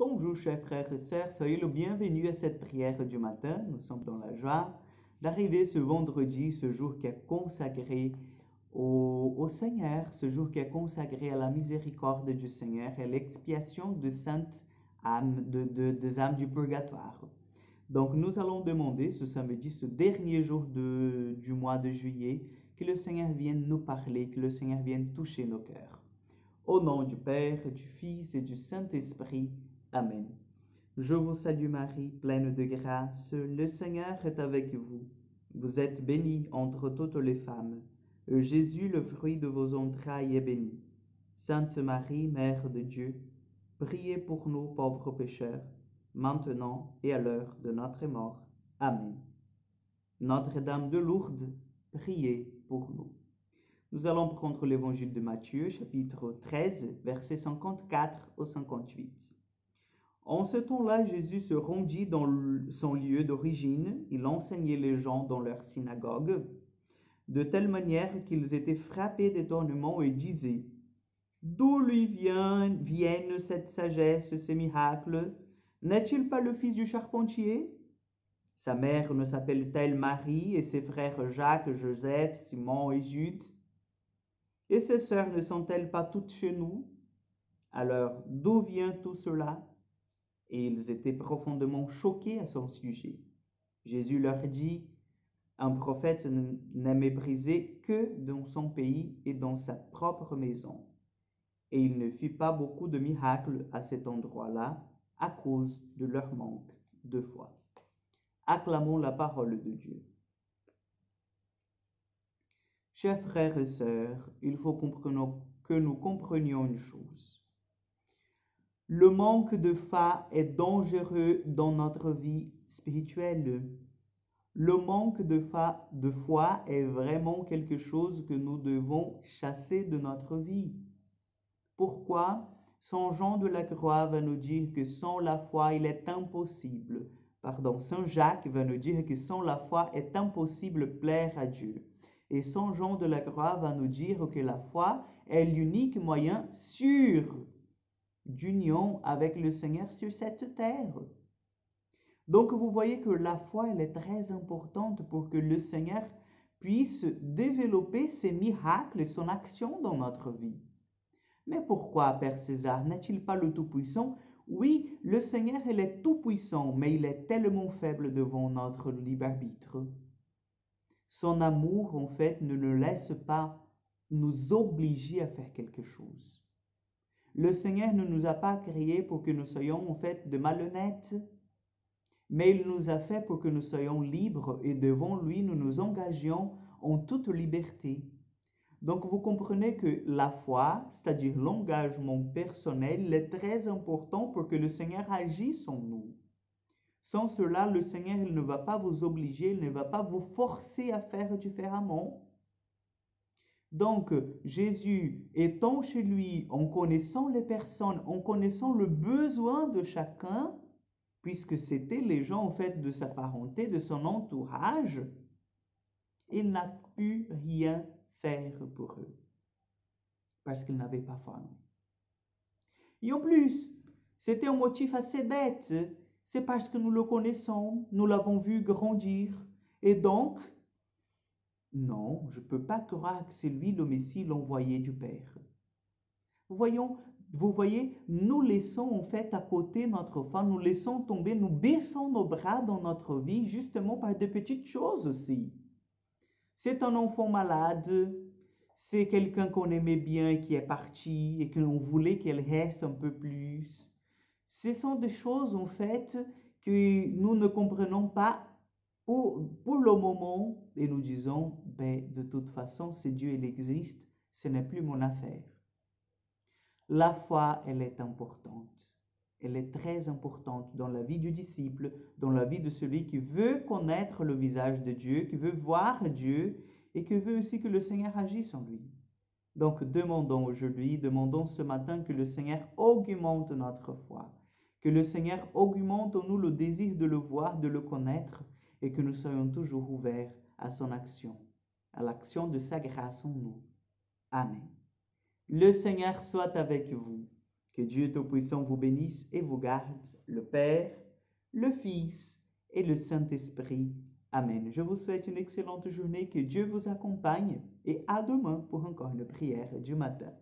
Bonjour chers frères et sœurs, soyez le bienvenu à cette prière du matin. Nous sommes dans la joie d'arriver ce vendredi, ce jour qui est consacré au Seigneur, ce jour qui est consacré à la miséricorde du Seigneur et l'expiation de saintes âmes, des âmes du purgatoire. Donc nous allons demander ce samedi, ce dernier jour du mois de juillet, que le Seigneur vienne nous parler, que le Seigneur vienne toucher nos cœurs. Au nom du Père, du Fils et du Saint-Esprit. Amen. Je vous salue Marie, pleine de grâce, le Seigneur est avec vous. Vous êtes bénie entre toutes les femmes, et Jésus, le fruit de vos entrailles, est béni. Sainte Marie, Mère de Dieu, priez pour nous pauvres pécheurs, maintenant et à l'heure de notre mort. Amen. Notre-Dame de Lourdes, priez pour nous. Nous allons prendre l'évangile de Matthieu, chapitre 13, versets 54 au 58. En ce temps-là, Jésus se rendit dans son lieu d'origine. Il enseignait les gens dans leur synagogue, de telle manière qu'ils étaient frappés d'étonnement et disaient: D'où lui viennent cette sagesse, ces miracles? N'est-il pas le fils du charpentier? Sa mère ne s'appelle-t-elle Marie, et ses frères Jacques, Joseph, Simon et Jude? Et ses sœurs ne sont-elles pas toutes chez nous? Alors, d'où vient tout cela? Et ils étaient profondément choqués à son sujet. Jésus leur dit: un prophète n'est méprisé que dans son pays et dans sa propre maison. Et il ne fit pas beaucoup de miracles à cet endroit-là à cause de leur manque de foi. Acclamons la parole de Dieu. Chers frères et sœurs, il faut que nous comprenions une chose. Le manque de foi est dangereux dans notre vie spirituelle. Le manque de foi est vraiment quelque chose que nous devons chasser de notre vie. Pourquoi? Saint Jean de la Croix va nous dire que sans la foi, il est impossible. Saint Jacques va nous dire que sans la foi, il est impossible plaire à Dieu. Et Saint Jean de la Croix va nous dire que la foi est l'unique moyen sûr d'union avec le Seigneur sur cette terre. Donc vous voyez que la foi, elle est très importante pour que le Seigneur puisse développer ses miracles et son action dans notre vie. Mais pourquoi, Père César, n'est-il pas le Tout-Puissant? Oui, le Seigneur, il est tout-puissant, mais il est tellement faible devant notre libre arbitre. Son amour, en fait, ne nous laisse pas nous obliger à faire quelque chose. Le Seigneur ne nous a pas créés pour que nous soyons en fait de malhonnêtes, mais il nous a fait pour que nous soyons libres et devant lui, nous nous engagions en toute liberté. Donc vous comprenez que la foi, c'est-à-dire l'engagement personnel, est très important pour que le Seigneur agisse en nous. Sans cela, le Seigneur il ne va pas vous obliger, il ne va pas vous forcer à faire différemment. Donc, Jésus étant chez lui, en connaissant les personnes, en connaissant le besoin de chacun, puisque c'était les gens en fait de sa parenté, de son entourage, il n'a pu rien faire pour eux, parce qu'il n'avait pas foi. Et en plus, c'était un motif assez bête, c'est parce que nous le connaissons, nous l'avons vu grandir, et donc, non, je ne peux pas croire que c'est lui le Messie, l'envoyé du Père. Vous voyez, nous laissons en fait à côté notre foi, nous laissons tomber, nous baissons nos bras dans notre vie justement par de petites choses aussi. C'est un enfant malade, c'est quelqu'un qu'on aimait bien qui est parti et qu'on voulait qu'elle reste un peu plus. Ce sont des choses en fait que nous ne comprenons pas pour le moment et nous disons, de toute façon, si Dieu il existe, ce n'est plus mon affaire. La foi, elle est importante. Elle est très importante dans la vie du disciple, dans la vie de celui qui veut connaître le visage de Dieu, qui veut voir Dieu et qui veut aussi que le Seigneur agisse en lui. Donc, demandons aujourd'hui, demandons ce matin que le Seigneur augmente notre foi, que le Seigneur augmente en nous le désir de le voir, de le connaître et que nous soyons toujours ouverts à son action, à l'action de sa grâce en nous. Amen. Le Seigneur soit avec vous. Que Dieu Tout-Puissant vous bénisse et vous garde, le Père, le Fils et le Saint-Esprit. Amen. Je vous souhaite une excellente journée, que Dieu vous accompagne et à demain pour encore une prière du matin.